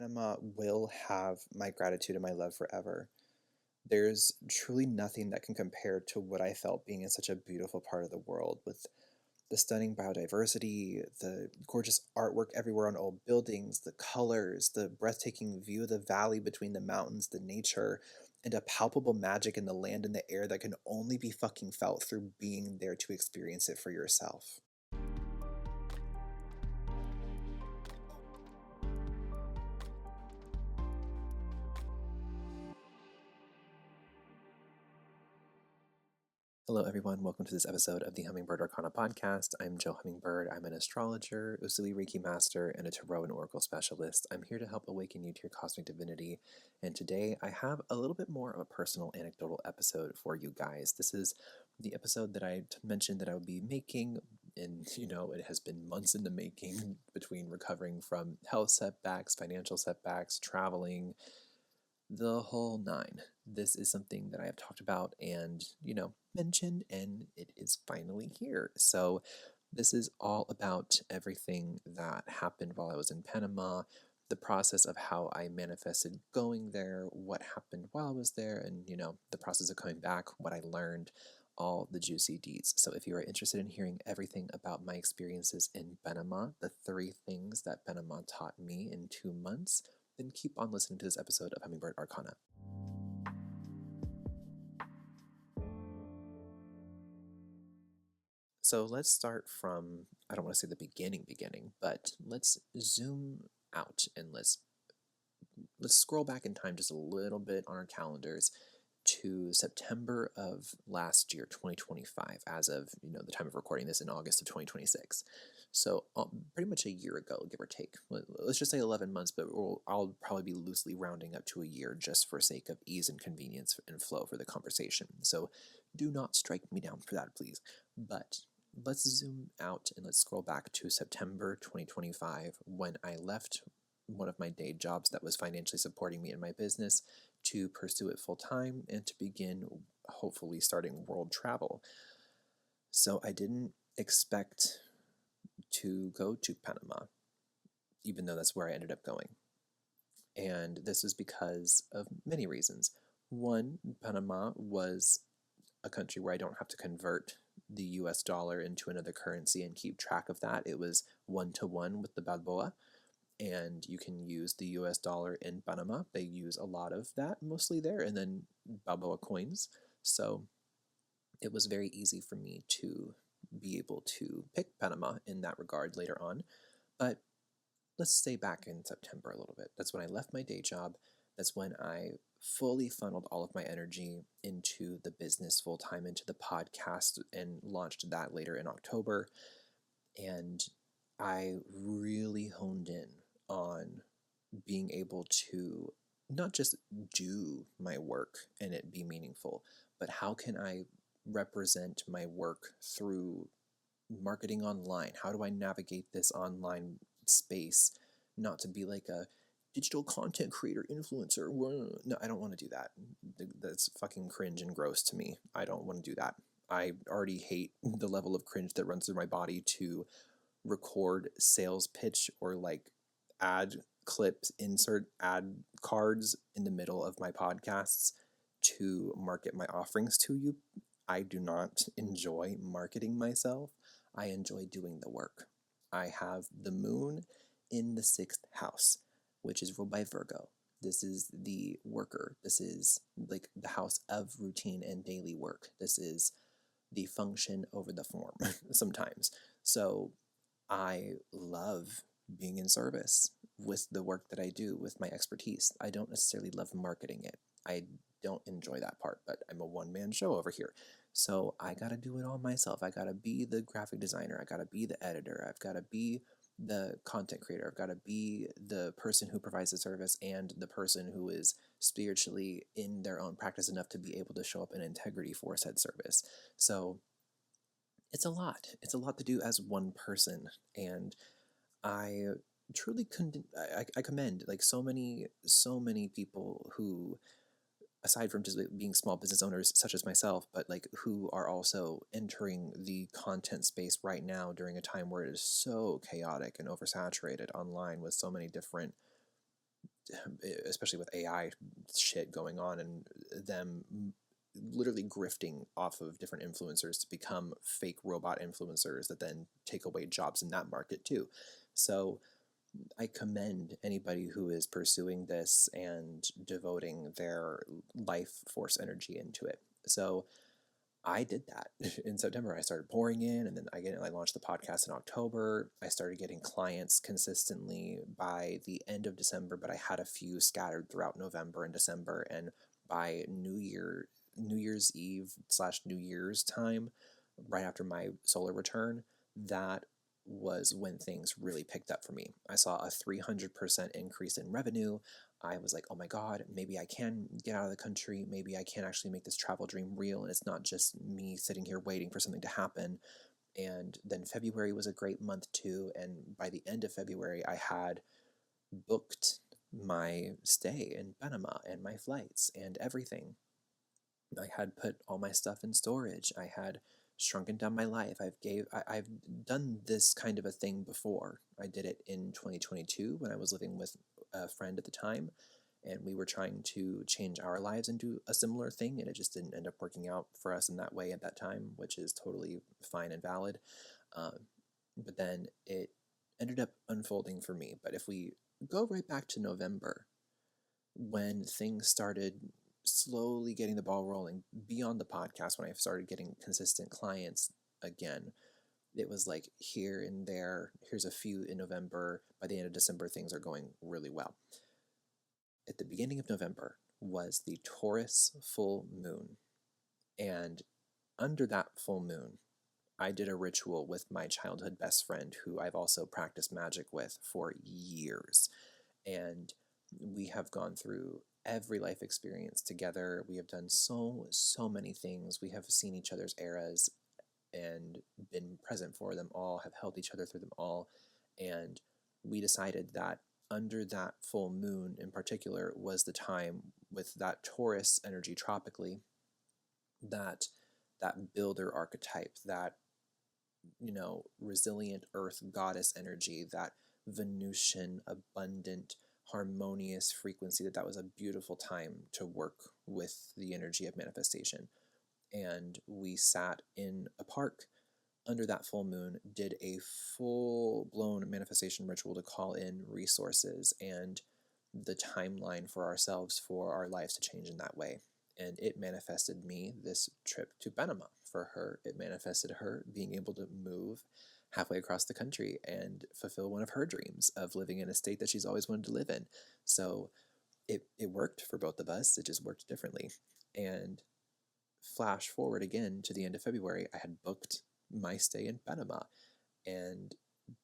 Panama will have my gratitude and my love forever. There's truly nothing that can compare to what I felt being in such a beautiful part of the world with the stunning biodiversity, the gorgeous artwork everywhere on old buildings, the colors, the breathtaking view of the valley between the mountains, the nature, and a palpable magic in the land and the air that can only be fucking felt through being there to experience it for yourself. Hello, everyone. Welcome to this episode of the Hummingbird Arcana Podcast. I'm Jo Hummingbird. I'm an astrologer, Usui Reiki Master, and a tarot and oracle specialist. I'm here to help awaken you to your cosmic divinity. And today I have a little bit more of a personal anecdotal episode for you guys. This is the episode that I mentioned that I would be making, and it has been months in the making between recovering from health setbacks, financial setbacks, traveling, the whole nine. This is something that I have talked about and, mentioned, and it is finally here. So this is all about everything that happened while I was in Panama, the process of how I manifested going there, what happened while I was there, and, the process of coming back, what I learned, all the juicy deeds. So if you are interested in hearing everything about my experiences in Panama, the 3 things that Panama taught me in 2 months, then keep on listening to this episode of Hummingbird Arcana. So let's start from, I don't want to say the beginning, but let's zoom out and let's scroll back in time just a little bit on our calendars to September of last year, 2025, as of, the time of recording this in August of 2026. So pretty much a year ago, give or take. Let's just say 11 months, but I'll probably be loosely rounding up to a year just for sake of ease and convenience and flow for the conversation. So do not strike me down for that, please. But let's zoom out and let's scroll back to September 2025 when I left one of my day jobs that was financially supporting me in my business to pursue it full time and to begin hopefully starting world travel. So I didn't expect to go to Panama, even though that's where I ended up going. And this is because of many reasons. One, Panama was a country where I don't have to convert the US dollar into another currency and keep track of that. It was 1-to-1 with the Balboa, and you can use the US dollar in Panama. They use a lot of that mostly there, and then Balboa coins. So it was very easy for me to be able to pick Panama in that regard later on. But let's stay back in September a little bit. That's when I left my day job. That's when I fully funneled all of my energy into the business full time, into the podcast, and launched that later in October. And I really honed in on being able to not just do my work and it be meaningful, but how can I represent my work through marketing online? How do I navigate this online space not to be like a digital content creator influencer? No, I don't want to do that. That's fucking cringe and gross to me. I don't want to do that. I already hate the level of cringe that runs through my body to record sales pitch or like ad clips, insert ad cards in the middle of my podcasts to market my offerings to you. I do not enjoy marketing myself. I enjoy doing the work. I have the moon in the 6th house, which is ruled by Virgo. This is the worker. This is like the house of routine and daily work. This is the function over the form sometimes. So I love being in service with the work that I do, with my expertise. I don't necessarily love marketing it. I don't enjoy that part, but I'm a one-man show over here. So I got to do it all myself. I got to be the graphic designer. I got to be the editor. I've got to be the content creator. I've got to be the person who provides the service and the person who is spiritually in their own practice enough to be able to show up in integrity for said service. So it's a lot. It's a lot to do as one person, and I truly I commend like so many people who, aside from just being small business owners such as myself, but like who are also entering the content space right now during a time where it is so chaotic and oversaturated online with so many different especially with AI shit going on and them literally grifting off of different influencers to become fake robot influencers that then take away jobs in that market too. So I commend anybody who is pursuing this and devoting their life force energy into it. So I did that in September. I started pouring in, and then I launched the podcast in October. I started getting clients consistently by the end of December, but I had a few scattered throughout November and December. And by New Year's Eve / New Year's time, right after my solar return, that was when things really picked up for me. I saw a 300% increase in revenue. I was like, oh my God, maybe I can get out of the country. Maybe I can actually make this travel dream real. And it's not just me sitting here waiting for something to happen. And then February was a great month too. And by the end of February, I had booked my stay in Panama and my flights and everything. I had put all my stuff in storage. I had shrunken down my life. I've done this kind of a thing before. I did it in 2022 when I was living with a friend at the time, and we were trying to change our lives into a similar thing, and it just didn't end up working out for us in that way at that time, which is totally fine and valid. But then it ended up unfolding for me. But if we go right back to November, when things started slowly getting the ball rolling beyond the podcast, when I started getting consistent clients again, it was like here and there, here's a few in November. By the end of December, things are going really well. At the beginning of November was the Taurus full moon. And under that full moon, I did a ritual with my childhood best friend, who I've also practiced magic with for years. And we have gone through every life experience together. We have done so many things. We have seen each other's eras and been present for them all, have held each other through them all. And we decided that under that full moon in particular was the time, with that Taurus energy tropically, that builder archetype, that resilient earth goddess energy, that Venusian abundant harmonious frequency, that was a beautiful time to work with the energy of manifestation. And we sat in a park under that full moon, did a full-blown manifestation ritual to call in resources and the timeline for ourselves, for our lives to change in that way. And it manifested me this trip to Panama. For her, it manifested her being able to move halfway across the country and fulfill one of her dreams of living in a state that she's always wanted to live in. So it worked for both of us. It just worked differently. And flash forward again to the end of February, I had booked my stay in Panama. And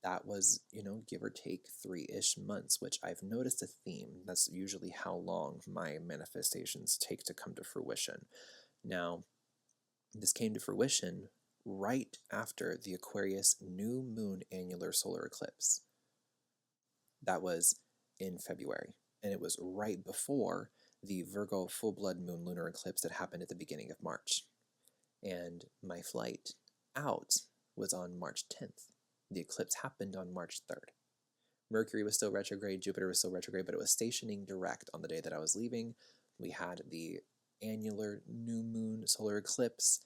that was, give or take 3-ish months, which I've noticed a theme. That's usually how long my manifestations take to come to fruition. Now, this came to fruition right after the Aquarius new moon annular solar eclipse. That was in February, and it was right before the Virgo full blood moon lunar eclipse that happened at the beginning of March. And my flight out was on March 10th. The eclipse happened on March 3rd. Mercury was still retrograde, Jupiter was still retrograde, but it was stationing direct on the day that I was leaving. We had the annular new moon solar eclipse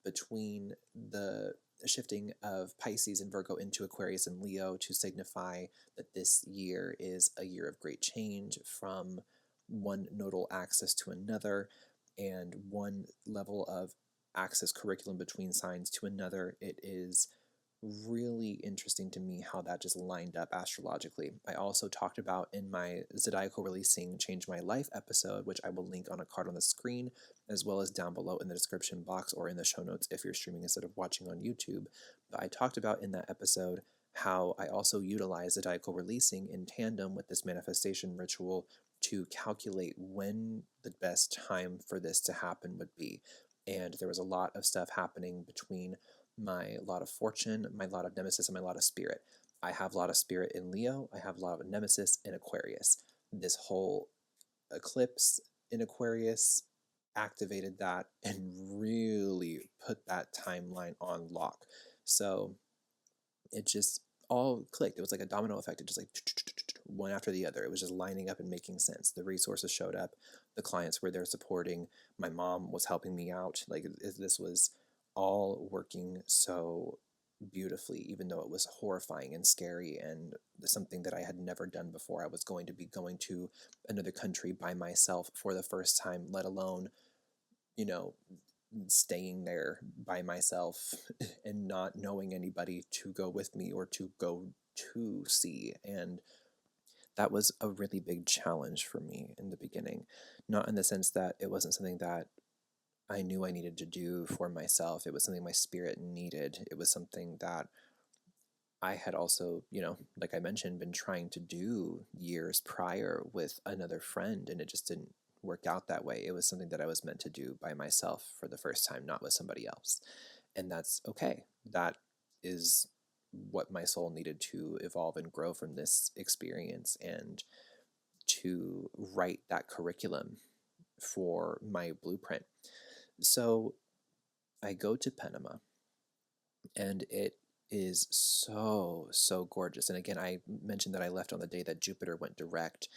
between the shifting of Pisces and Virgo into Aquarius and Leo to signify that this year is a year of great change from one nodal axis to another and one level of axis curriculum between signs to another. It is really interesting to me how that just lined up astrologically. I also talked about in my Zodiacal Releasing Change My Life episode, which I will link on a card on the screen, as well as down below in the description box or in the show notes if you're streaming instead of watching on YouTube. But I talked about in that episode how I also utilize Zodiacal Releasing in tandem with this manifestation ritual to calculate when the best time for this to happen would be. And there was a lot of stuff happening between my lot of fortune, my lot of nemesis, and my lot of spirit. I have a lot of spirit in Leo. I have a lot of nemesis in Aquarius. This whole eclipse in Aquarius activated that and really put that timeline on lock. So it just all clicked. It was like a domino effect. It just like one after the other. It was just lining up and making sense. The resources showed up. The clients were there supporting. My mom was helping me out. Like, this was all working so beautifully, even though it was horrifying and scary and something that I had never done before. I was going to be going to another country by myself for the first time, let alone, staying there by myself and not knowing anybody to go with me or to go to see. And that was a really big challenge for me in the beginning, not in the sense that it wasn't something that I knew I needed to do for myself. It was something my spirit needed. It was something that I had also, like I mentioned, been trying to do years prior with another friend, and it just didn't work out that way. It was something that I was meant to do by myself for the first time, not with somebody else. And that's okay. That is what my soul needed to evolve and grow from this experience, and to write that curriculum for my blueprint. So I go to Panama, and it is so, so gorgeous. And again, I mentioned that I left on the day that Jupiter went direct,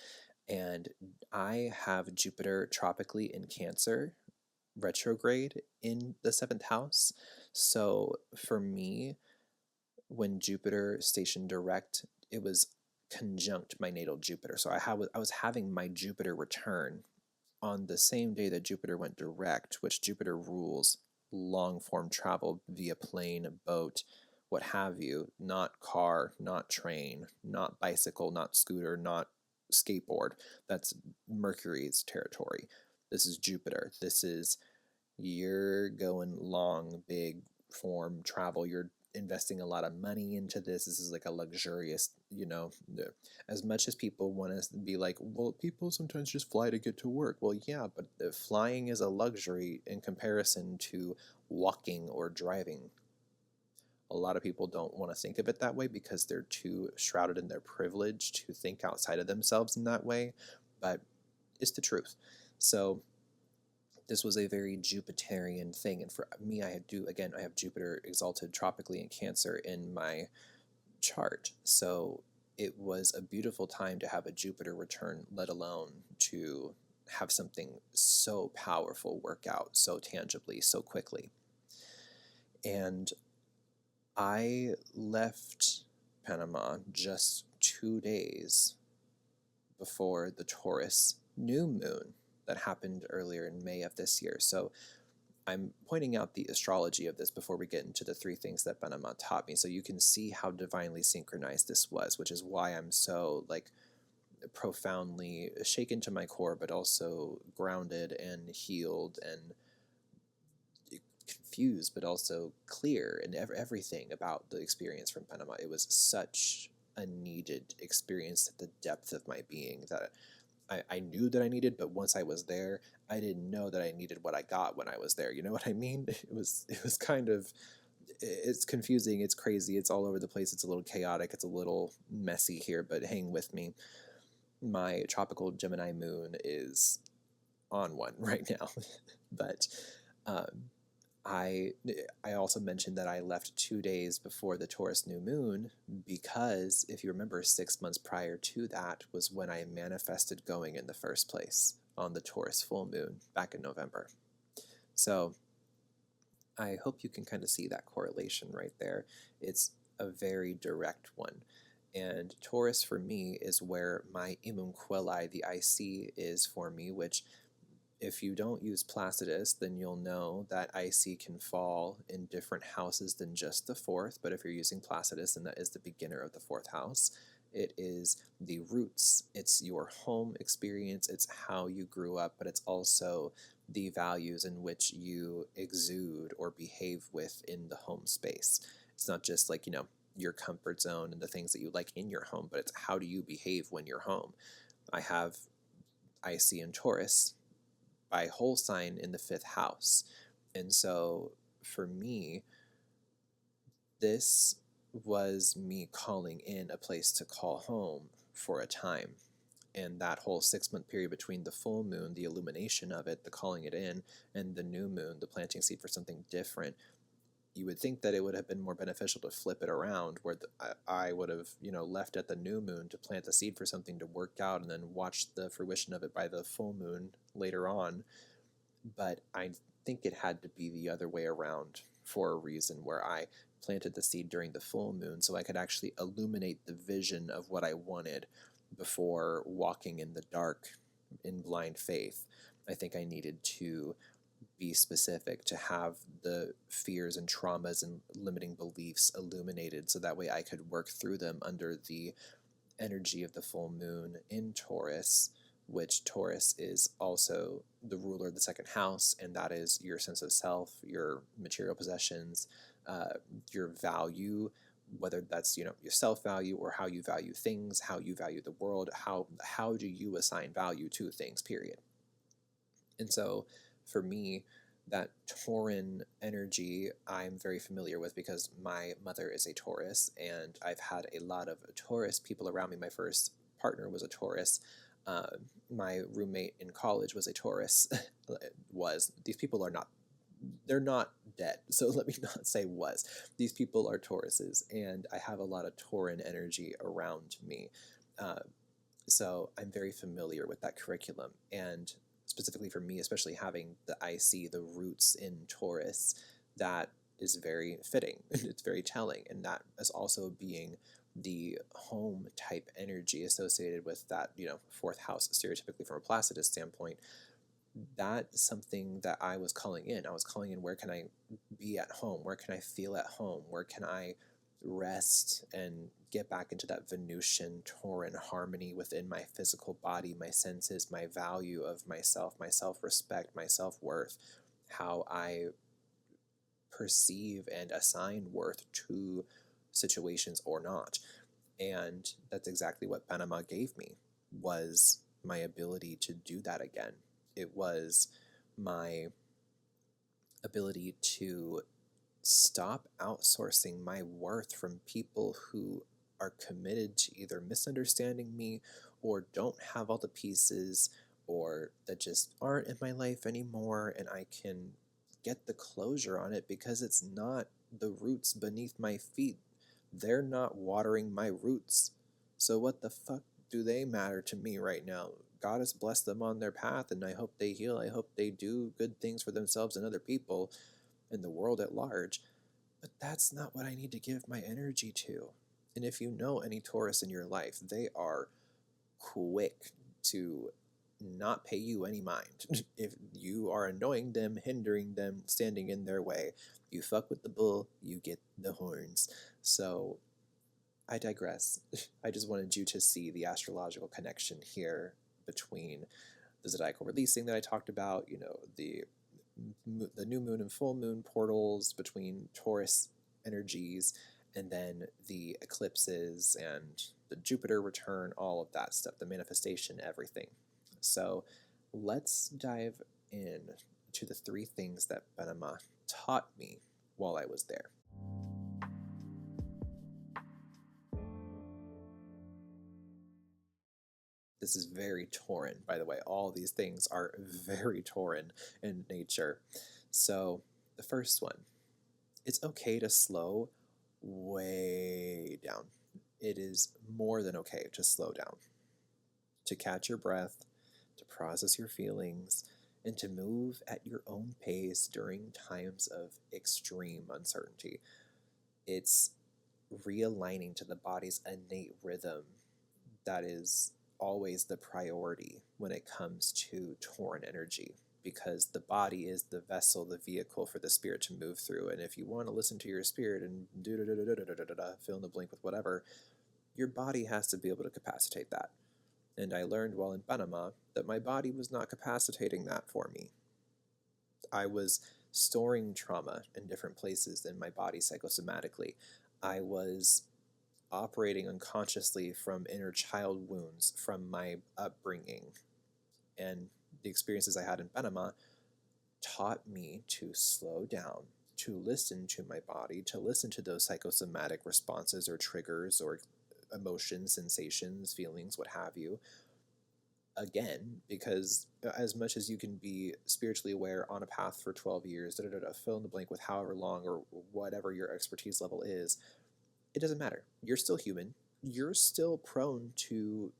and I have Jupiter tropically in Cancer, retrograde in the 7th house. So for me, when Jupiter stationed direct, it was conjunct my natal Jupiter. So I was having my Jupiter return on the same day that Jupiter went direct, which Jupiter rules long form travel via plane, boat, what have you, not car, not train, not bicycle, not scooter, not skateboard. That's Mercury's territory. This is Jupiter. This is, you're going long, big form travel. You're investing a lot of money into this. This is like a luxurious, as much as people want to be like, well, people sometimes just fly to get to work. Well, yeah, but flying is a luxury in comparison to walking or driving. A lot of people don't want to think of it that way because they're too shrouded in their privilege to think outside of themselves in that way, but it's the truth. So this was a very Jupiterian thing, and for me, I have Jupiter exalted tropically in Cancer in my chart, so it was a beautiful time to have a Jupiter return, let alone to have something so powerful work out so tangibly, so quickly. And I left Panama just 2 days before the Taurus new moon that happened earlier in May of this year. So I'm pointing out the astrology of this before we get into the 3 things that Panama taught me, so you can see how divinely synchronized this was, which is why I'm so profoundly shaken to my core, but also grounded and healed and confused, but also clear in everything about the experience from Panama. It was such a needed experience at the depth of my being that I knew that I needed, but once I was there, I didn't know that I needed what I got when I was there. You know what I mean? It was kind of, it's confusing, it's crazy, it's all over the place, it's a little chaotic, it's a little messy here, but hang with me. My tropical Gemini moon is on one right now, but I also mentioned that I left 2 days before the Taurus new moon because, if you remember, 6 months prior to that was when I manifested going in the first place on the Taurus full moon back in November. So I hope you can kind of see that correlation right there. It's a very direct one. And Taurus for me is where my Imum Quelli, the IC, is for me, which, if you don't use Placidus, then you'll know that IC can fall in different houses than just the 4th, but if you're using Placidus, then that is the beginner of the 4th house. It is the roots, it's your home experience, it's how you grew up, but it's also the values in which you exude or behave with in the home space. It's not just like, your comfort zone and the things that you like in your home, but it's how do you behave when you're home. I have IC in Taurus by whole sign in the 5th house. And so for me, this was me calling in a place to call home for a time. And that whole 6-month period between the full moon, the illumination of it, the calling it in, and the new moon, the planting seed for something different, you would think that it would have been more beneficial to flip it around, where I would have, left at the new moon to plant the seed for something to work out and then watch the fruition of it by the full moon later on. But I think it had to be the other way around for a reason, where I planted the seed during the full moon so I could actually illuminate the vision of what I wanted before walking in the dark in blind faith. I think I needed to be specific, to have the fears and traumas and limiting beliefs illuminated so that way I could work through them under the energy of the full moon in Taurus, which Taurus is also the ruler of the second house, and that is your sense of self, your material possessions, your value, whether that's your self-value or how you value things, how you value the world, how do you assign value to things, period. And so for me, that Tauran energy I'm very familiar with because my mother is a Taurus, and I've had a lot of Taurus people around me. My first partner was a Taurus. My roommate in college was a Taurus. These people are not, they're not dead, so let me not say was. These people are Tauruses, and I have a lot of Tauran energy around me. So I'm very familiar with that curriculum, and specifically for me, especially having the IC, the roots in Taurus, that is very fitting. It's very telling, and that is also being the home type energy associated with that, fourth house, stereotypically from a Placidus standpoint. That's something that I was calling in. I was calling in, where can I be at home? Where can I feel at home? Where can I rest and get back into that Venusian Tauran harmony within my physical body, my senses, my value of myself, my self-respect, my self-worth, how I perceive and assign worth to situations or not. And that's exactly what Panama gave me, was my ability to do that again. It was my ability to stop outsourcing my worth from people who are committed to either misunderstanding me or don't have all the pieces, or that just aren't in my life anymore, and I can get the closure on it because it's not the roots beneath my feet. They're not watering my roots. So what the fuck do they matter to me right now? God has blessed them on their path, and I hope they heal. I hope they do good things for themselves and other people and the world at large. But that's not what I need to give my energy to. And if you know any Taurus in your life, they are quick to not pay you any mind. If you are annoying them, hindering them, standing in their way, you fuck with the bull, you get the horns. So I digress. I just wanted you to see the astrological connection here between the zodiacal releasing that I talked about, the new moon and full moon portals between Taurus energies, and then the eclipses and the Jupiter return, all of that stuff, the manifestation, everything. So let's dive in to the 3 things that Panama taught me while I was there. This is very Tauran, by the way. All these things are very Tauran in nature. So the first one, it's okay to slow way down. It is more than okay to slow down, to catch your breath, to process your feelings, and to move at your own pace during times of extreme uncertainty. It's realigning to the body's innate rhythm that is always the priority when it comes to Tauran energy, because the body is the vessel, the vehicle for the spirit to move through. And if you want to listen to your spirit and fill in the blank with whatever, your body has to be able to capacitate that. And I learned while in Panama that my body was not capacitating that for me. I was storing trauma in different places in my body psychosomatically. I was operating unconsciously from inner child wounds from my upbringing. And the experiences I had in Panama taught me to slow down, to listen to my body, to listen to those psychosomatic responses or triggers or emotions, sensations, feelings, what have you, again, because as much as you can be spiritually aware on a path for 12 years, fill in the blank with however long or whatever your expertise level is, it doesn't matter. You're still human. You're still prone to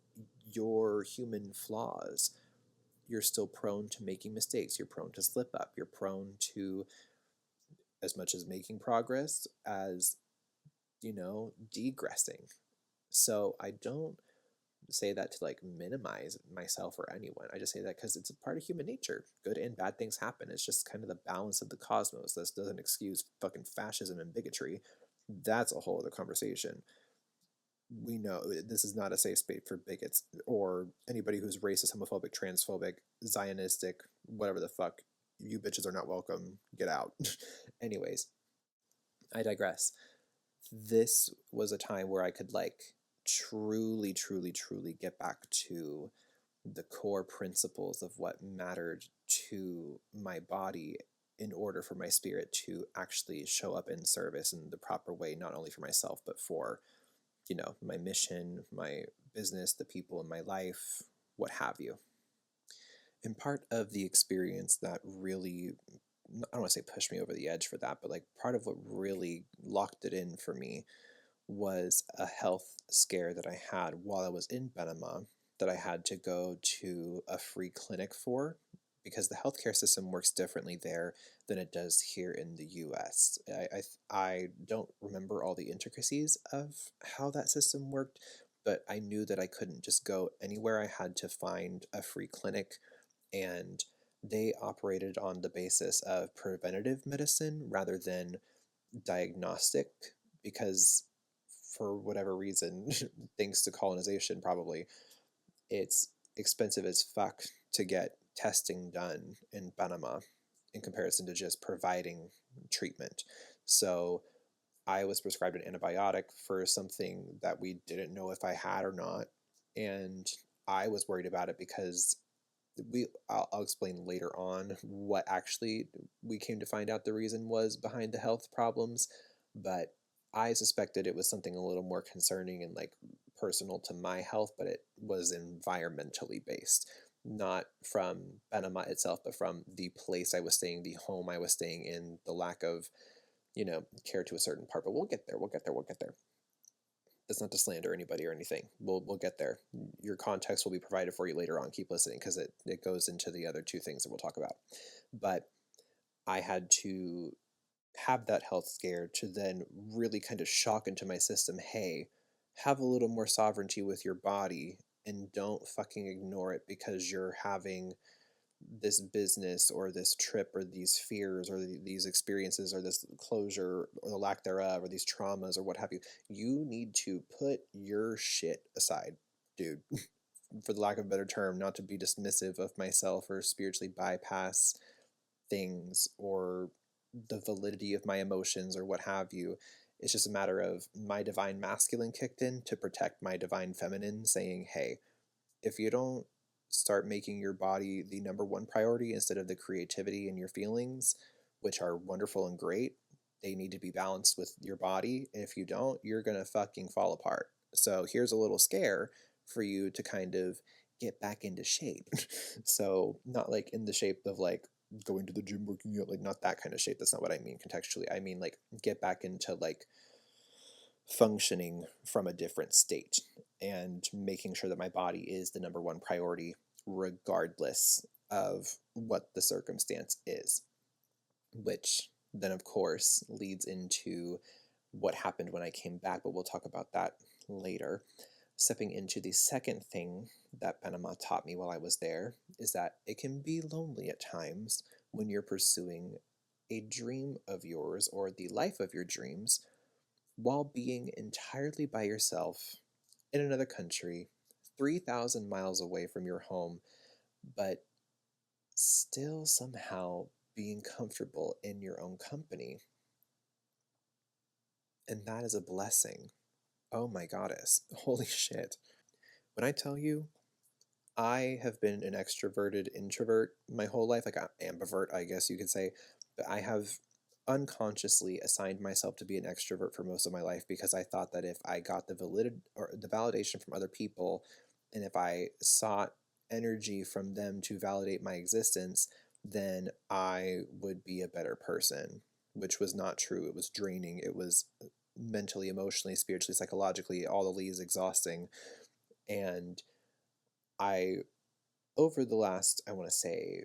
your human flaws. You're still prone to making mistakes. You're prone to slip up. You're prone to, as much as making progress as, degressing. So I don't say that to like minimize myself or anyone. I just say that because it's a part of human nature. Good and bad things happen. It's just kind of the balance of the cosmos. This doesn't excuse fucking fascism and bigotry. That's a whole other conversation. We know this is not a safe space for bigots or anybody who's racist, homophobic, transphobic, Zionistic, whatever the fuck. You bitches are not welcome. Get out. Anyways, I digress. This was a time where I could like truly, truly, truly get back to the core principles of what mattered to my body in order for my spirit to actually show up in service in the proper way, not only for myself, but for, my mission, my business, the people in my life, what have you. And part of the experience that really, I don't want to say pushed me over the edge for that, but like part of what really locked it in for me was a health scare that I had while I was in Panama that I had to go to a free clinic for, because the healthcare system works differently there than it does here in the US. I don't remember all the intricacies of how that system worked, but I knew that I couldn't just go anywhere. I had to find a free clinic, and they operated on the basis of preventative medicine rather than diagnostic, because for whatever reason, thanks to colonization probably, it's expensive as fuck to get testing done in Panama in comparison to just providing treatment. So I was prescribed an antibiotic for something that we didn't know if I had or not, and I was worried about it because I'll explain later on what actually we came to find out the reason was behind the health problems, but I suspected it was something a little more concerning and like personal to my health, but it was environmentally based, not from Panama itself, but from the place I was staying, the home I was staying in, the lack of, care to a certain part. But we'll get there. We'll get there. We'll get there. That's not to slander anybody or anything. We'll get there. Your context will be provided for you later on. Keep listening because it goes into the other two things that we'll talk about. But I had to have that health scare to then really kind of shock into my system, hey, have a little more sovereignty with your body and don't fucking ignore it because you're having this business or this trip or these fears or these experiences or this closure or the lack thereof or these traumas or what have you. You need to put your shit aside, dude. For the lack of a better term, not to be dismissive of myself or spiritually bypass things or the validity of my emotions or what have you. It's just a matter of my divine masculine kicked in to protect my divine feminine, saying, hey, if you don't start making your body the number one priority instead of the creativity and your feelings, which are wonderful and great, they need to be balanced with your body. And if you don't, you're going to fucking fall apart. So here's a little scare for you to kind of get back into shape. So not like in the shape of like going to the gym, working out, like not that kind of shape. That's not what I mean contextually. I mean like get back into like functioning from a different state and making sure that my body is the number one priority regardless of what the circumstance is, which then of course leads into what happened when I came back, but we'll talk about that later. Stepping into the second thing that Panama taught me while I was there is that it can be lonely at times when you're pursuing a dream of yours or the life of your dreams while being entirely by yourself in another country, 3,000 miles away from your home, but still somehow being comfortable in your own company. And that is a blessing. Oh my goddess. Holy shit. When I tell you, I have been an extroverted introvert my whole life, like an ambivert, I guess you could say, but I have unconsciously assigned myself to be an extrovert for most of my life because I thought that if I got the validity or the validation from other people, and if I sought energy from them to validate my existence, then I would be a better person, which was not true. It was draining. It was mentally, emotionally, spiritually, psychologically, all the leaves exhausting. And I, over the last, I want to say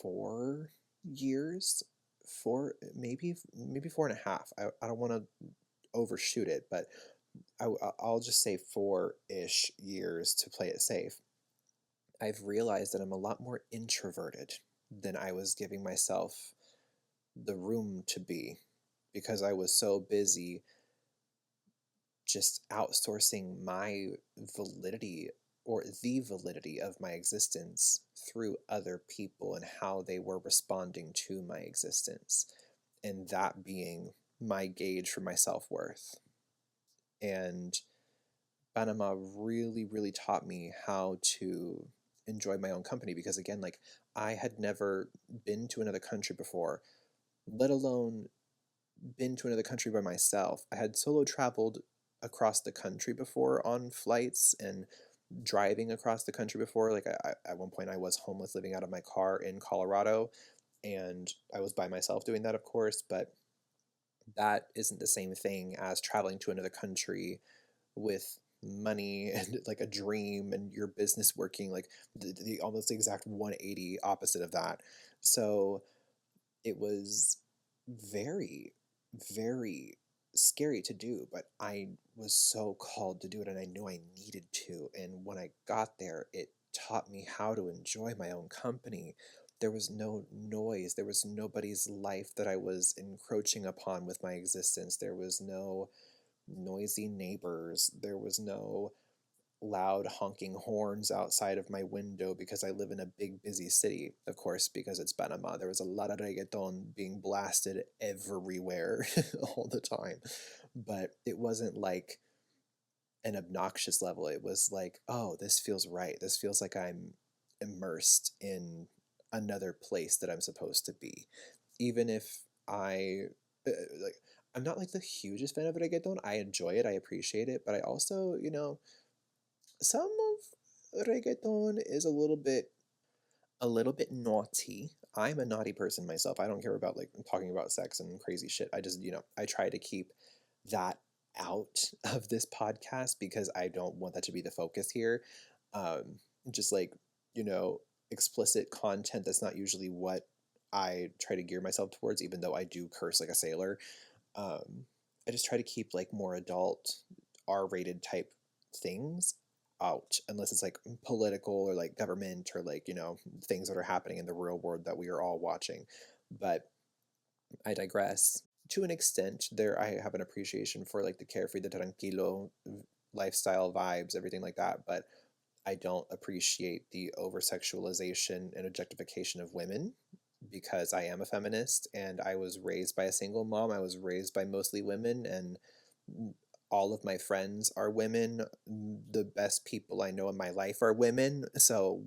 4 years, maybe 4.5. I don't want to overshoot it, but I'll just say 4-ish years to play it safe. I've realized that I'm a lot more introverted than I was giving myself the room to be, because I was so busy just outsourcing my validity, or the validity of my existence, through other people and how they were responding to my existence, and that being my gauge for my self-worth. And Panama really, really taught me how to enjoy my own company, because again, like, I had never been to another country before, let alone been to another country by myself. I had solo traveled across the country before on flights, and driving across the country before. Like, at one point I was homeless, living out of my car in Colorado, and I was by myself doing that, of course, but that isn't the same thing as traveling to another country with money and like a dream and your business working, like the almost the exact 180 opposite of that. So it was very, very scary to do, but I was so called to do it, and I knew I needed to. And when I got there, it taught me how to enjoy my own company. There was no noise. There was nobody's life that I was encroaching upon with my existence. There was no noisy neighbors. There was no loud honking horns outside of my window, because I live in a big busy city, of course, because it's Panama. There was a lot of reggaeton being blasted everywhere all the time, but it wasn't like an obnoxious level. It was like, oh, this feels right. This feels like I'm immersed in another place that I'm supposed to be. Even if like, I'm not like the hugest fan of reggaeton. I enjoy it, I appreciate it, but I also, some of reggaeton is a little bit naughty. I'm a naughty person myself. I don't care about like talking about sex and crazy shit. I just, I try to keep that out of this podcast, because I don't want that to be the focus here. Just like, you know, explicit content, that's not usually what I try to gear myself towards, even though I do curse like a sailor. I just try to keep like more adult, R-rated type things out, unless it's like political or like government, or like, things that are happening in the real world that we are all watching. But I digress. To an extent, there I have an appreciation for like the carefree, the tranquilo lifestyle vibes, everything like that, but I don't appreciate the over sexualization and objectification of women, because I am a feminist and I was raised by a single mom. I was raised by mostly women, and all of my friends are women. The best people I know in my life are women. So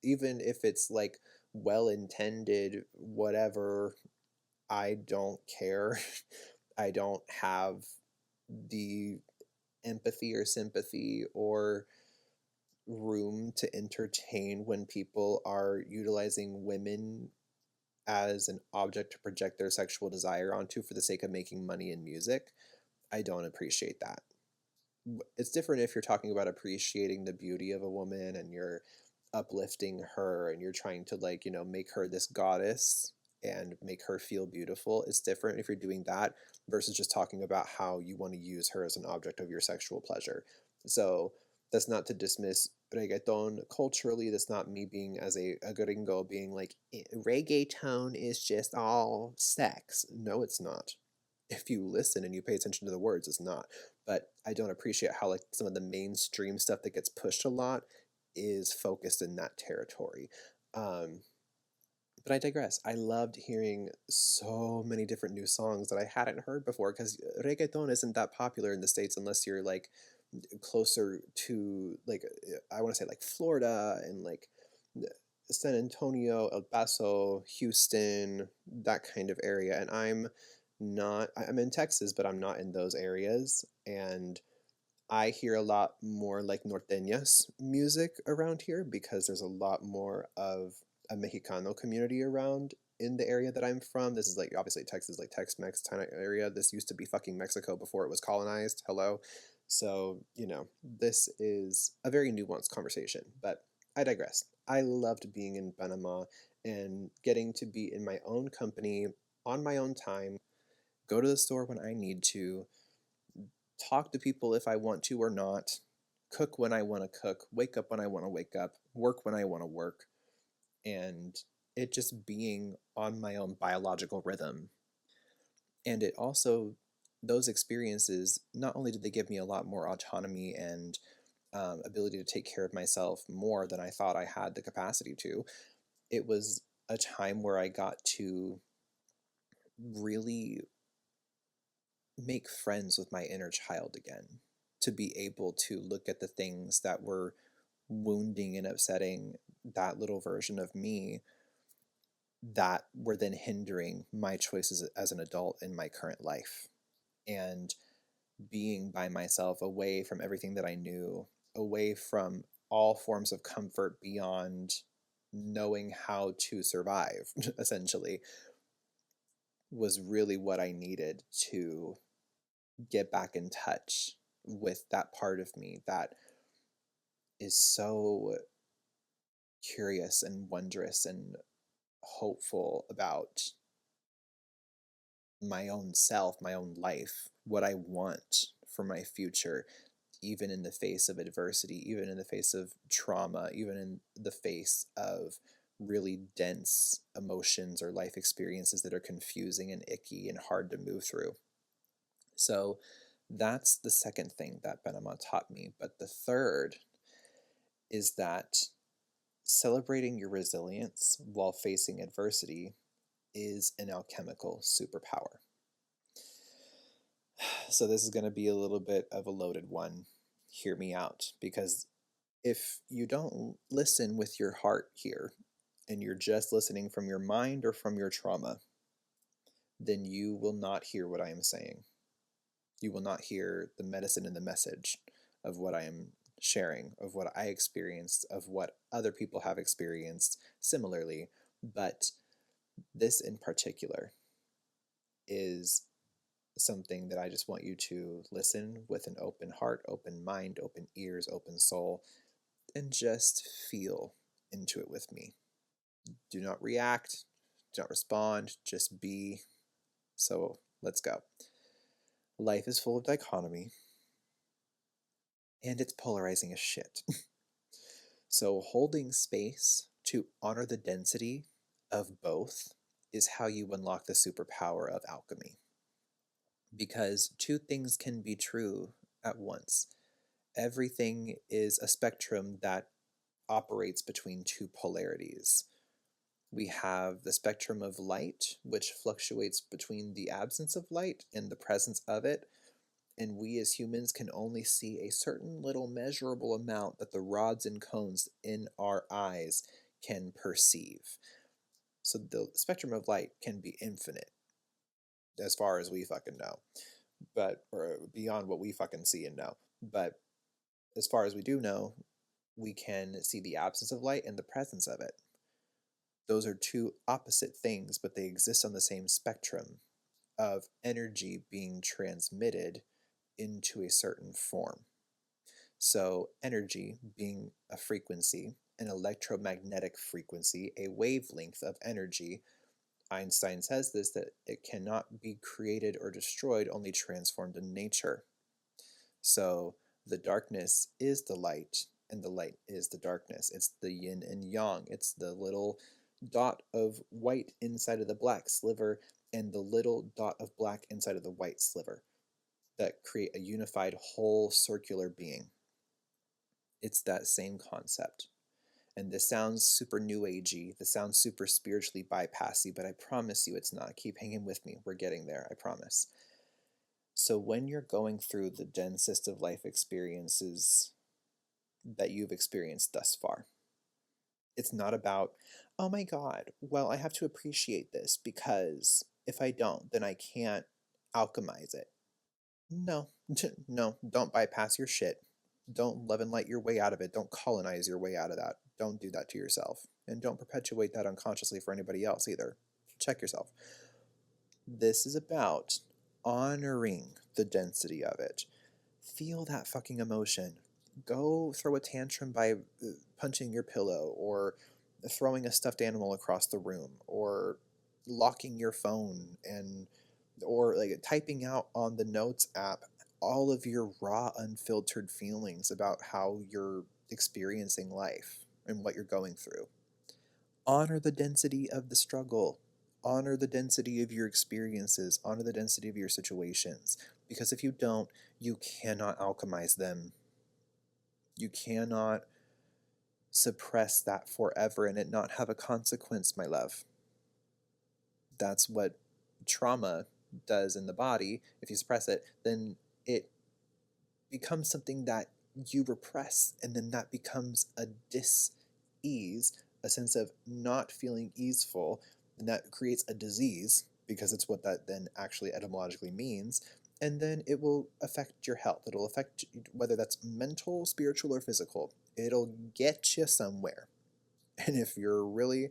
even if it's like well intended, whatever, I don't care. I don't have the empathy or sympathy or room to entertain when people are utilizing women as an object to project their sexual desire onto for the sake of making money in music. I don't appreciate that. It's different if you're talking about appreciating the beauty of a woman and you're uplifting her and you're trying to, like, make her this goddess and make her feel beautiful. It's different if you're doing that versus just talking about how you want to use her as an object of your sexual pleasure. So that's not to dismiss reggaeton culturally. That's not me being as a gringo being like, reggaeton is just all sex. No, it's not. If you listen and you pay attention to the words, it's not. But I don't appreciate how like some of the mainstream stuff that gets pushed a lot is focused in that territory. But I digress. I loved hearing so many different new songs that I hadn't heard before, because reggaeton isn't that popular in the States unless you're like closer to, like, I want to say like Florida and like San Antonio, El Paso, Houston, that kind of area. And I'm in Texas, but I'm not in those areas. And I hear a lot more like norteñas music around here because there's a lot more of a Mexicano community around in the area that I'm from. This is like obviously Texas, like Tex-Mex kind of area. This used to be fucking Mexico before it was colonized. Hello. So, this is a very nuanced conversation, but I digress. I loved being in Panama and getting to be in my own company on my own time, go to the store when I need to, talk to people if I want to or not, cook when I want to cook, wake up when I want to wake up, work when I want to work, and it just being on my own biological rhythm. And it also, those experiences, not only did they give me a lot more autonomy and ability to take care of myself more than I thought I had the capacity to, it was a time where I got to really make friends with my inner child again, to be able to look at the things that were wounding and upsetting that little version of me that were then hindering my choices as an adult in my current life. And being by myself, away from everything that I knew, away from all forms of comfort beyond knowing how to survive, essentially, was really what I needed to get back in touch with that part of me that is so curious and wondrous and hopeful about my own self, my own life, what I want for my future, even in the face of adversity, even in the face of trauma, even in the face of really dense emotions or life experiences that are confusing and icky and hard to move through. So that's the second thing that Panama taught me. But the third is that celebrating your resilience while facing adversity is an alchemical superpower. So this is going to be a little bit of a loaded one. Hear me out, because if you don't listen with your heart here and you're just listening from your mind or from your trauma, then you will not hear what I am saying. You will not hear the medicine and the message of what I am sharing, of what I experienced, of what other people have experienced similarly. But this in particular is something that I just want you to listen with an open heart, open mind, open ears, open soul, and just feel into it with me. Do not react, do not respond, just be. So let's go. Life is full of dichotomy, and it's polarizing as shit. So holding space to honor the density of both is how you unlock the superpower of alchemy. Because two things can be true at once. Everything is a spectrum that operates between two polarities. We have the spectrum of light, which fluctuates between the absence of light and the presence of it, and we as humans can only see a certain little measurable amount that the rods and cones in our eyes can perceive. So the spectrum of light can be infinite, as far as we fucking know, or beyond what we fucking see and know. But as far as we do know, we can see the absence of light and the presence of it. Those are two opposite things, but they exist on the same spectrum of energy being transmitted into a certain form. So energy being a frequency, an electromagnetic frequency, a wavelength of energy, Einstein says this, that it cannot be created or destroyed, only transformed in nature. So the darkness is the light, and the light is the darkness. It's the yin and yang. It's the little dot of white inside of the black sliver and the little dot of black inside of the white sliver that create a unified whole circular being. It's that same concept. And this sounds super new agey, this sounds super spiritually bypassy, but I promise you it's not. Keep hanging with me. We're getting there, I promise. So when you're going through the densest of life experiences that you've experienced thus far, it's not about, oh my God, well, I have to appreciate this because if I don't, then I can't alchemize it. No, no, don't bypass your shit. Don't love and light your way out of it. Don't colonize your way out of that. Don't do that to yourself. And don't perpetuate that unconsciously for anybody else either. Check yourself. This is about honoring the density of it. Feel that fucking emotion. Go throw a tantrum by punching your pillow, or throwing a stuffed animal across the room, or locking your phone, and or like typing out on the notes app all of your raw, unfiltered feelings about how you're experiencing life and what you're going through. Honor the density of the struggle. Honor the density of your experiences. Honor the density of your situations. Because if you don't, you cannot alchemize them. You cannot suppress that forever and it not have a consequence, my love. That's what trauma does in the body. If you suppress it, then it becomes something that you repress, and then that becomes a dis-ease, a sense of not feeling easeful, and that creates a disease, because it's what that then actually etymologically means, and then it will affect your health. It'll affect whether that's mental, spiritual, or physical. It'll get you somewhere. And if you're really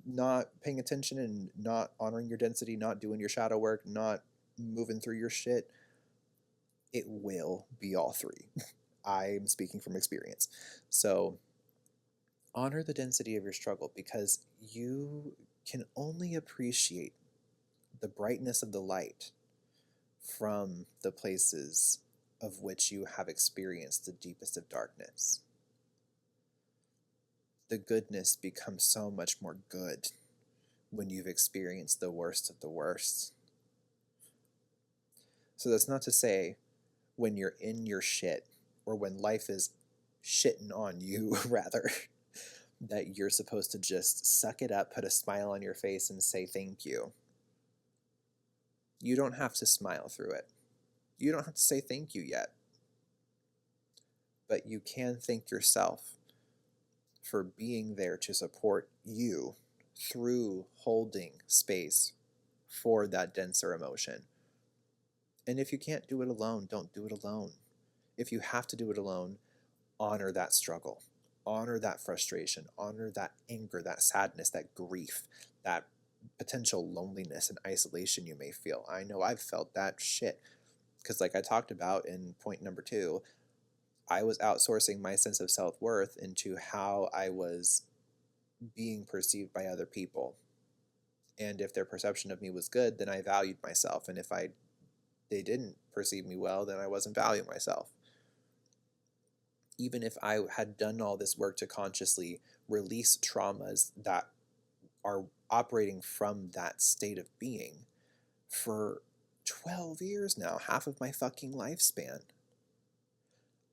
not paying attention and not honoring your density, not doing your shadow work, not moving through your shit, it will be all three. I'm speaking from experience. So honor the density of your struggle, because you can only appreciate the brightness of the light from the places of which you have experienced the deepest of darkness. The goodness becomes so much more good when you've experienced the worst of the worst. So that's not to say when you're in your shit, or when life is shitting on you, rather, that you're supposed to just suck it up, put a smile on your face, and say thank you. You don't have to smile through it. You don't have to say thank you yet. But you can thank yourself for being there to support you through holding space for that denser emotion. And if you can't do it alone, don't do it alone. If you have to do it alone, honor that struggle. Honor that frustration. Honor that anger, that sadness, that grief, that potential loneliness and isolation you may feel. I know I've felt that shit. Because like I talked about in point number 2, I was outsourcing my sense of self-worth into how I was being perceived by other people. And if their perception of me was good, then I valued myself. And if they didn't perceive me well, then I wasn't valuing myself. Even if I had done all this work to consciously release traumas that are operating from that state of being for 12 years now, half of my fucking lifespan,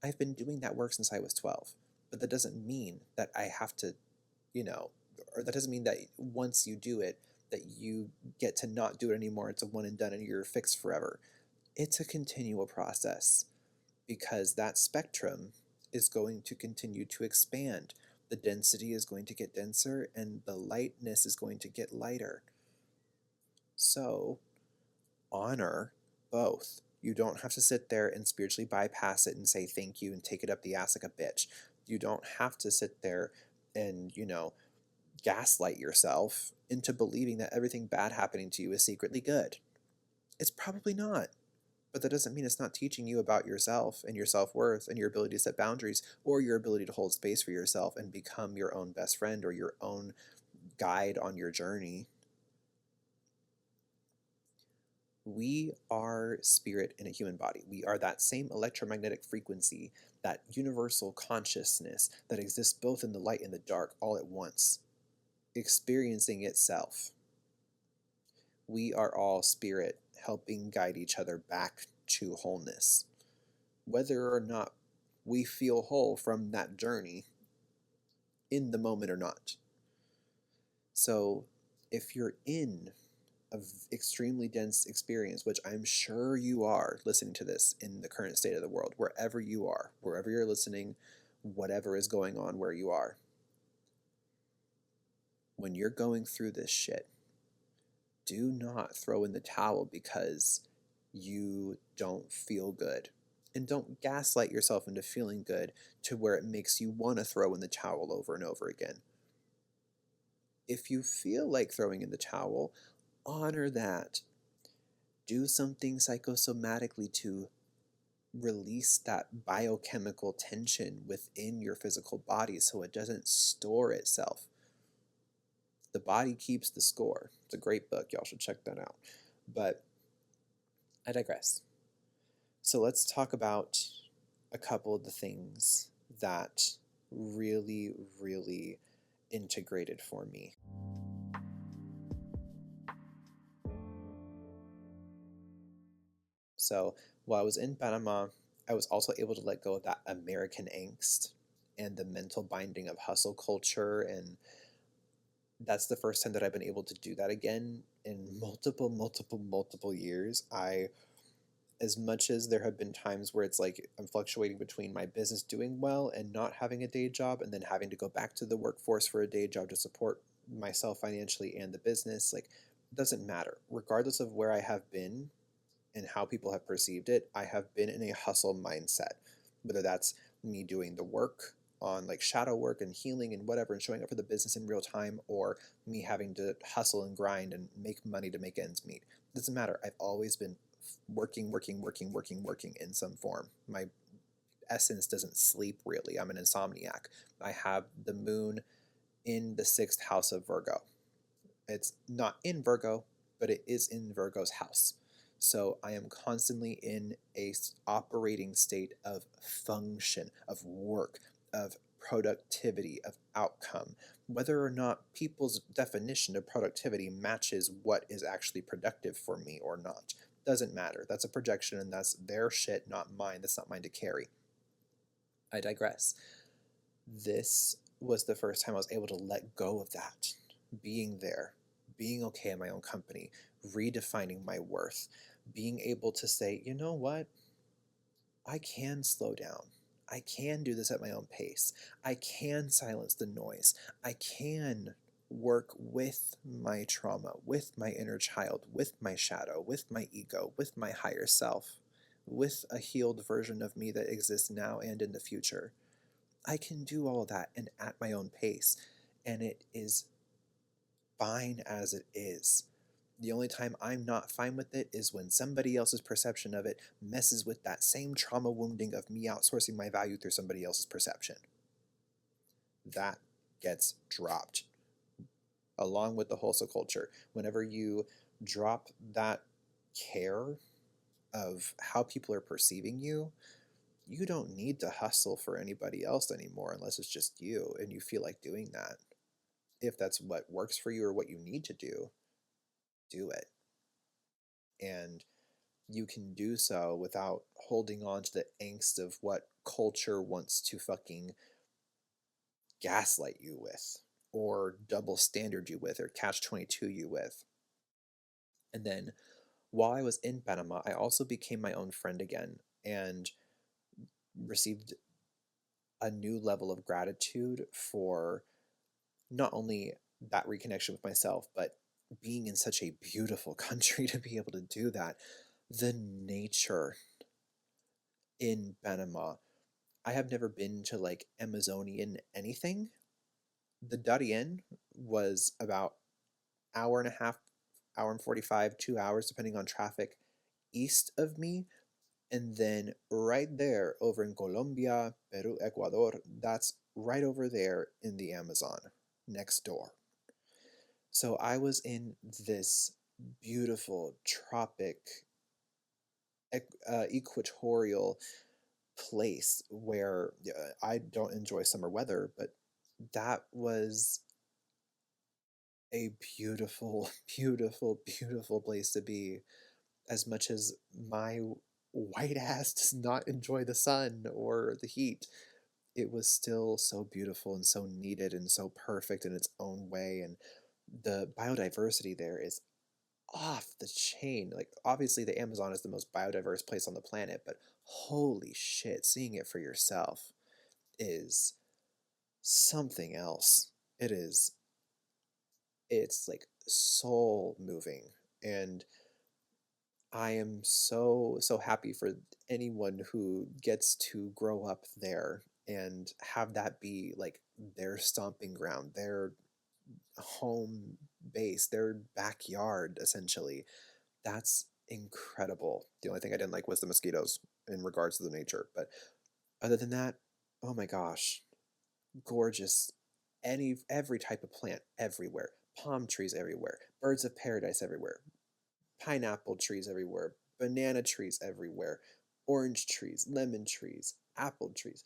I've been doing that work since I was 12. But that doesn't mean that I have to, or that doesn't mean that once you do it, that you get to not do it anymore. It's a one and done and you're fixed forever. It's a continual process, because that spectrum is going to continue to expand. The density is going to get denser and the lightness is going to get lighter. So honor both. You don't have to sit there and spiritually bypass it and say thank you and take it up the ass like a bitch. You don't have to sit there and, gaslight yourself into believing that everything bad happening to you is secretly good. It's probably not. But that doesn't mean it's not teaching you about yourself and your self-worth and your ability to set boundaries, or your ability to hold space for yourself and become your own best friend or your own guide on your journey. We are spirit in a human body. We are that same electromagnetic frequency, that universal consciousness that exists both in the light and the dark all at once, experiencing itself. We are all spirit, helping guide each other back to wholeness. Whether or not we feel whole from that journey in the moment or not. So if you're in an extremely dense experience, which I'm sure you are listening to this in the current state of the world, wherever you are, wherever you're listening, whatever is going on where you are, when you're going through this shit, do not throw in the towel, because you don't feel good. And don't gaslight yourself into feeling good to where it makes you want to throw in the towel over and over again. If you feel like throwing in the towel, honor that. Do something psychosomatically to release that biochemical tension within your physical body so it doesn't store itself. The Body Keeps the Score. It's a great book. Y'all should check that out. But I digress. So let's talk about a couple of the things that really, really integrated for me. So while I was in Panama, I was also able to let go of that American angst and the mental binding of hustle culture. And that's the first time that I've been able to do that again in multiple years. As much as there have been times where it's like I'm fluctuating between my business doing well and not having a day job, and then having to go back to the workforce for a day job to support myself financially and the business, like, it doesn't matter. Regardless of where I have been and how people have perceived it, I have been in a hustle mindset, whether that's me doing the work on like shadow work and healing and whatever and showing up for the business in real time, or me having to hustle and grind and make money to make ends meet. It doesn't matter. I've always been working in some form. My essence doesn't sleep really. I'm an insomniac. I have the moon in the 6th house of Virgo. It's not in Virgo, but it is in Virgo's house. So I am constantly in a operating state of function, of work, of productivity, of outcome. Whether or not people's definition of productivity matches what is actually productive for me or not doesn't matter. That's a projection, and that's their shit, not mine. That's not mine to carry. I digress. This was the first time I was able to let go of that, being there, being okay in my own company, redefining my worth, being able to say, you know what? I can slow down. I can do this at my own pace. I can silence the noise. I can work with my trauma, with my inner child, with my shadow, with my ego, with my higher self, with a healed version of me that exists now and in the future. I can do all that and at my own pace, and it is fine as it is. The only time I'm not fine with it is when somebody else's perception of it messes with that same trauma wounding of me outsourcing my value through somebody else's perception. That gets dropped. Along with the hustle culture, whenever you drop that care of how people are perceiving you, you don't need to hustle for anybody else anymore unless it's just you and you feel like doing that. If that's what works for you or what you need to do it. And you can do so without holding on to the angst of what culture wants to fucking gaslight you with, or double standard you with, or catch 22 you with. And then while I was in Panama, I also became my own friend again and received a new level of gratitude for not only that reconnection with myself, but being in such a beautiful country to be able to do that. The nature in Panama. I have never been to like Amazonian anything. The Darien was about hour and a half, hour and 45, 2 hours, depending on traffic, east of me. And then right there over in Colombia, Peru, Ecuador, that's right over there in the Amazon, next door. So I was in this beautiful tropic, equatorial place where I don't enjoy summer weather, but that was a beautiful, beautiful place to be. As much as my white ass does not enjoy the sun or the heat, it was still so beautiful and so needed and so perfect in its own way. And the biodiversity there is off the chain. Like, obviously the Amazon is the most biodiverse place on the planet, but holy shit, seeing it for yourself is something else. It's like soul moving. And I am so, so happy for anyone who gets to grow up there and have that be like their stomping ground, their home base, their backyard, essentially. That's incredible. The only thing I didn't like was the mosquitoes in regards to the nature. But other than that, oh my gosh, gorgeous. Every type of plant everywhere. Palm trees everywhere. Birds of paradise everywhere. Pineapple trees everywhere. Banana trees everywhere. Orange trees, lemon trees, apple trees,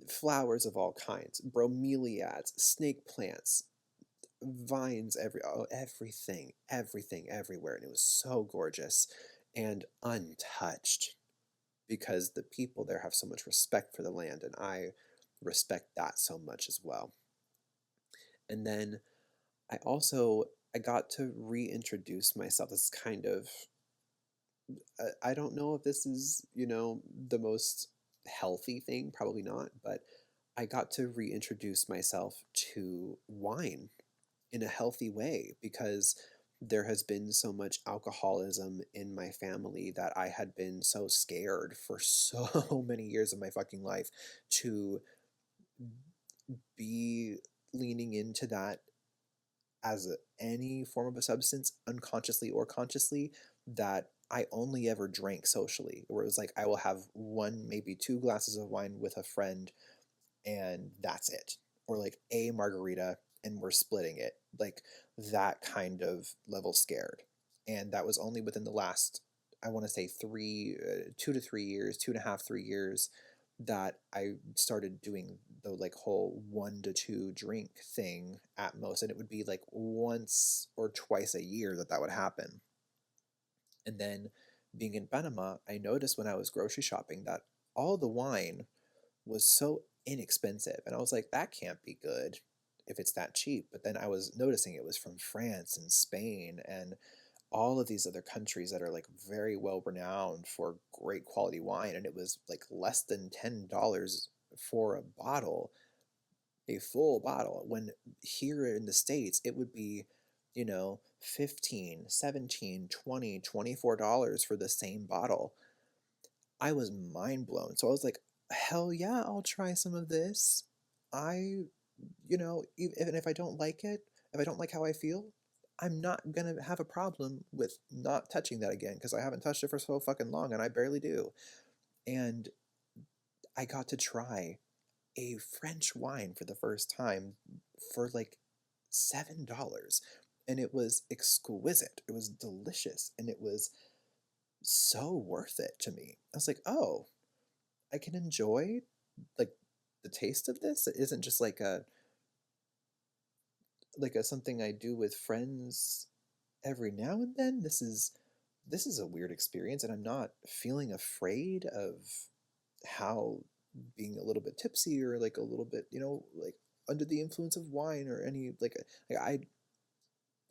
flowers of all kinds, bromeliads, snake plants, vines, everything everywhere. And it was so gorgeous and untouched because the people there have so much respect for the land, and I respect that so much as well. And then I got to reintroduce myself. This is kind of, I don't know if this is, the most healthy thing, probably not, but I got to reintroduce myself to wine in a healthy way because there has been so much alcoholism in my family that I had been so scared for so many years of my fucking life to be leaning into that as any form of a substance, unconsciously or consciously, that I only ever drank socially, where it was like I will have one, maybe two glasses of wine with a friend, and that's it. Or like a margarita and we're splitting it. Like that kind of level scared. And that was only within the last, I want to say 2 to 3 years, 2.5, 3 years, that I started doing the like whole 1 to 2 drink thing at most. And it would be like once or twice a year that would happen. And then being in Panama, I noticed when I was grocery shopping that all the wine was so inexpensive. And I was like, that can't be good if it's that cheap. But then I was noticing it was from France and Spain and all of these other countries that are like very well renowned for great quality wine. And it was like less than $10 for a bottle, a full bottle. When here in the States, it would be, 15, 17, 20, $24 for the same bottle. I was mind blown. So I was like, hell yeah, I'll try some of this. Even if I don't like it, if I don't like how I feel, I'm not going to have a problem with not touching that again because I haven't touched it for so fucking long and I barely do. And I got to try a French wine for the first time for like $7. And it was exquisite. It was delicious. And it was so worth it to me. I was like, oh, I can enjoy like the taste of this. It isn't just like a something I do with friends every now and then. This is a weird experience, and I'm not feeling afraid of how being a little bit tipsy or like a little bit, like under the influence of wine or any like I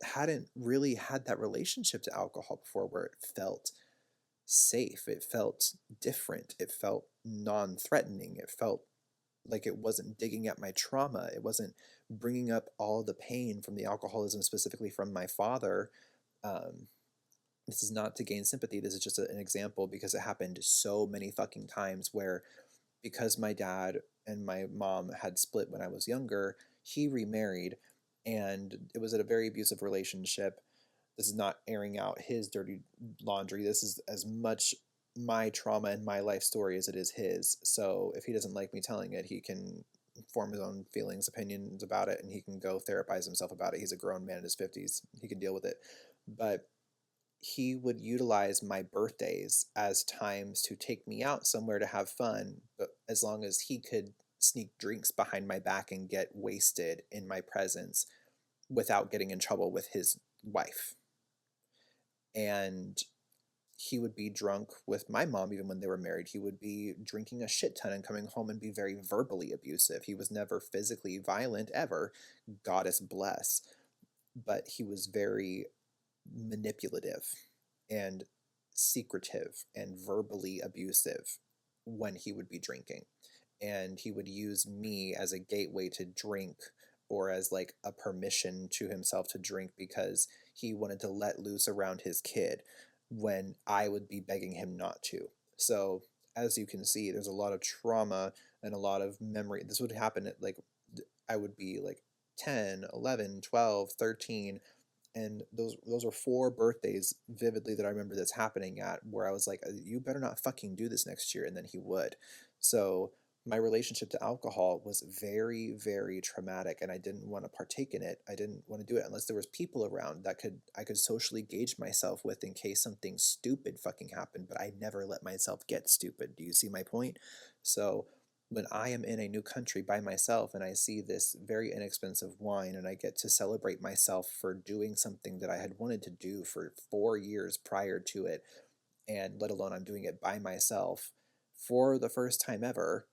hadn't really had that relationship to alcohol before where it felt safe. It felt different. It felt non-threatening. It felt like it wasn't digging at my trauma. It wasn't bringing up all the pain from the alcoholism, specifically from my father. This is not to gain sympathy. This is just an example because it happened so many fucking times where, because my dad and my mom had split when I was younger, he remarried, and it was a very abusive relationship. This is not airing out his dirty laundry. This is as much my trauma and my life story as it is his. So if he doesn't like me telling it, he can form his own feelings, opinions about it, and he can go therapize himself about it. He's a grown man in his 50s. He can deal with it. But he would utilize my birthdays as times to take me out somewhere to have fun, but as long as he could sneak drinks behind my back and get wasted in my presence without getting in trouble with his wife. And he would be drunk with my mom even when they were married. He would be drinking a shit ton and coming home and be very verbally abusive. He was never physically violent ever, goddess bless, but he was very manipulative and secretive and verbally abusive when he would be drinking. And he would use me as a gateway to drink, or as like a permission to himself to drink because he wanted to let loose around his kid. when I would be begging him not to. So as you can see, there's a lot of trauma and a lot of memory. This would happen at like, I would be like 10, 11, 12, 13. And those are 4 birthdays vividly that I remember this happening at, where I was like, you better not fucking do this next year. And then he would. So my relationship to alcohol was very, very traumatic, and I didn't want to partake in it. I didn't want to do it unless there was people around that I could socially gauge myself with in case something stupid fucking happened, but I never let myself get stupid. Do you see my point? So when I am in a new country by myself and I see this very inexpensive wine and I get to celebrate myself for doing something that I had wanted to do for 4 years prior to it, and let alone I'm doing it by myself for the first time ever,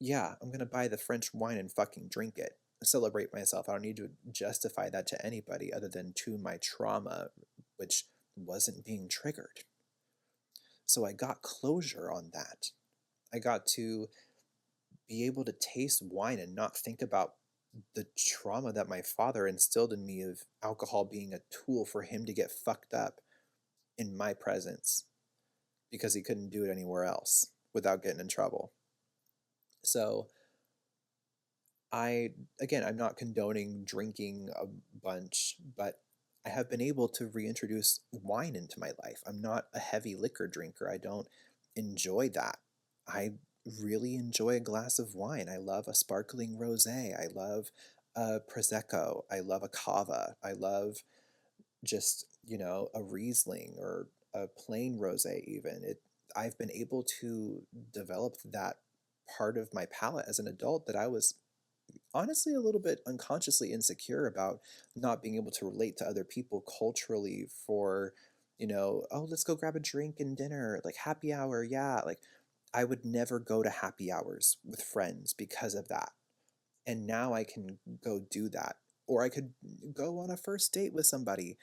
yeah, I'm going to buy the French wine and fucking drink it, celebrate myself. I don't need to justify that to anybody other than to my trauma, which wasn't being triggered. So I got closure on that. I got to be able to taste wine and not think about the trauma that my father instilled in me of alcohol being a tool for him to get fucked up in my presence because he couldn't do it anywhere else without getting in trouble. So I'm not condoning drinking a bunch, but I have been able to reintroduce wine into my life. I'm not a heavy liquor drinker. I don't enjoy that. I really enjoy a glass of wine. I love a sparkling rosé. I love a prosecco. I love a cava. I love just, a Riesling or a plain rosé even. I've been able to develop that part of my palate as an adult that I was honestly a little bit unconsciously insecure about, not being able to relate to other people culturally for, oh, let's go grab a drink and dinner, like happy hour. Yeah. Like I would never go to happy hours with friends because of that. And now I can go do that. Or I could go on a first date with somebody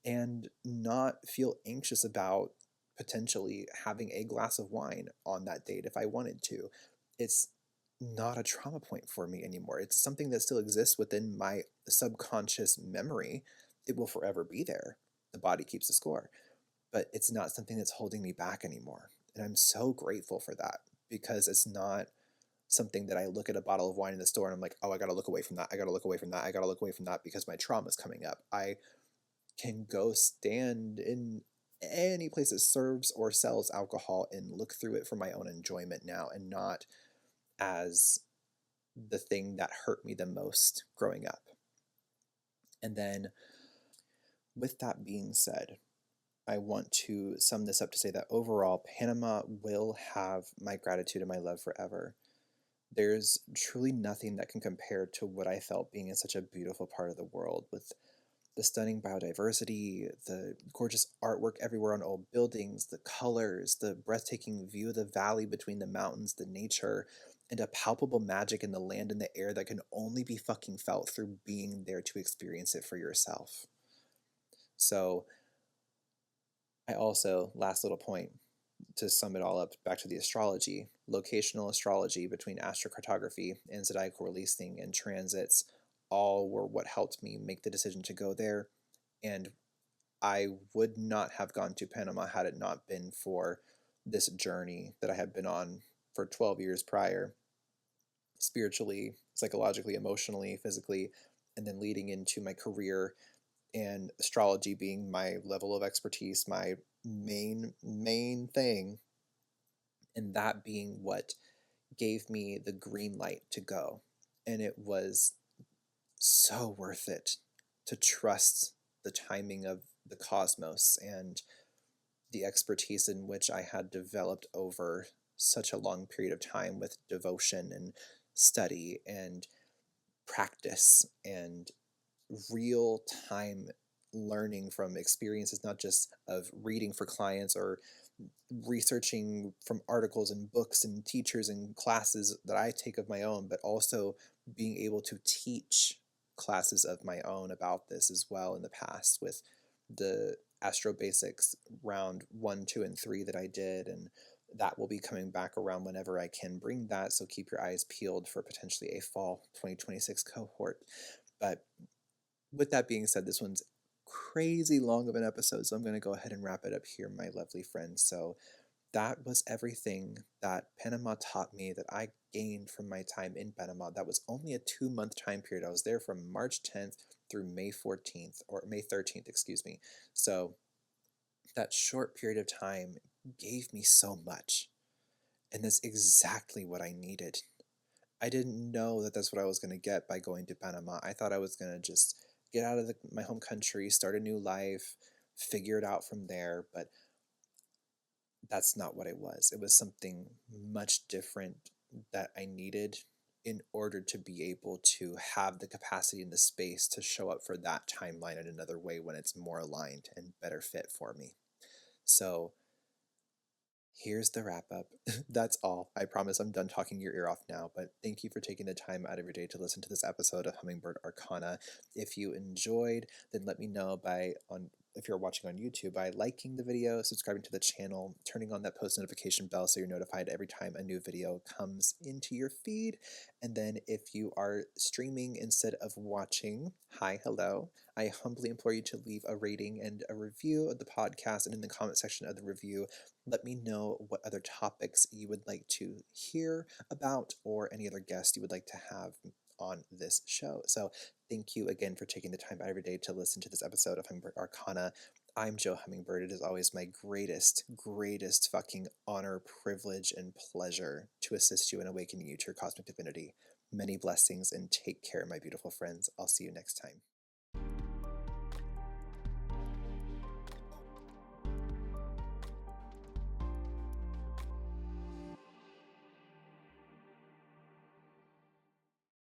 and not feel anxious about potentially having a glass of wine on that date if I wanted to. It's not a trauma point for me anymore. It's something that still exists within my subconscious memory. It will forever be there. The body keeps the score. But it's not something that's holding me back anymore. And I'm so grateful for that, because it's not something that I look at a bottle of wine in the store and I'm like, oh, I got to look away from that. I got to look away from that. I got to look away from that because my trauma is coming up. I can go stand in any place that serves or sells alcohol and look through it for my own enjoyment now, and not as the thing that hurt me the most growing up. And then, with that being said, I want to sum this up to say that overall, Panama will have my gratitude and my love forever. There's truly nothing that can compare to what I felt being in such a beautiful part of the world, with the stunning biodiversity, the gorgeous artwork everywhere on old buildings, the colors, the breathtaking view of the valley between the mountains, the nature, and a palpable magic in the land and the air that can only be fucking felt through being there to experience it for yourself. So I also, last little point, to sum it all up, back to the astrology, locational astrology between astrocartography and zodiacal releasing and transits all were what helped me make the decision to go there. And I would not have gone to Panama had it not been for this journey that I had been on for 12 years prior, spiritually, psychologically, emotionally, physically, and then leading into my career, and astrology being my level of expertise, my main thing, and that being what gave me the green light to go. And it was so worth it to trust the timing of the cosmos and the expertise in which I had developed over such a long period of time with devotion and study and practice and real time learning from experiences, not just of reading for clients or researching from articles and books and teachers and classes that I take of my own, but also being able to teach classes of my own about this as well in the past, with the Astro Basics round 1, 2, and 3 that I did. And that will be coming back around whenever I can bring that. So keep your eyes peeled for potentially a fall 2026 cohort. But with that being said, this one's crazy long of an episode, so I'm going to go ahead and wrap it up here, my lovely friends. So that was everything that Panama taught me, that I gained from my time in Panama. That was only a 2-month time period. I was there from March 10th through May 14th, or May 13th, excuse me. So that short period of time gave me so much. And that's exactly what I needed. I didn't know that that's what I was going to get by going to Panama. I thought I was going to just get out of my home country, start a new life, figure it out from there. But that's not what it was. It was something much different that I needed in order to be able to have the capacity and the space to show up for that timeline in another way when it's more aligned and better fit for me. So here's the wrap up. That's all. I promise I'm done talking your ear off now, but thank you for taking the time out of your day to listen to this episode of Hummingbird Arcana. If you enjoyed, then let me know if you're watching on YouTube, by liking the video, subscribing to the channel, turning on that post notification bell so you're notified every time a new video comes into your feed. And then if you are streaming instead of watching, hi, hello. I humbly implore you to leave a rating and a review of the podcast, and in the comment section of the review, let me know what other topics you would like to hear about, or any other guests you would like to have on this show. So thank you again for taking the time out of your day to listen to this episode of Hummingbird Arcana. I'm Jo Hummingbird. It is always my greatest fucking honor, privilege, and pleasure to assist you in awakening you to your cosmic divinity. Many blessings, and take care, my beautiful friends. I'll see you next time.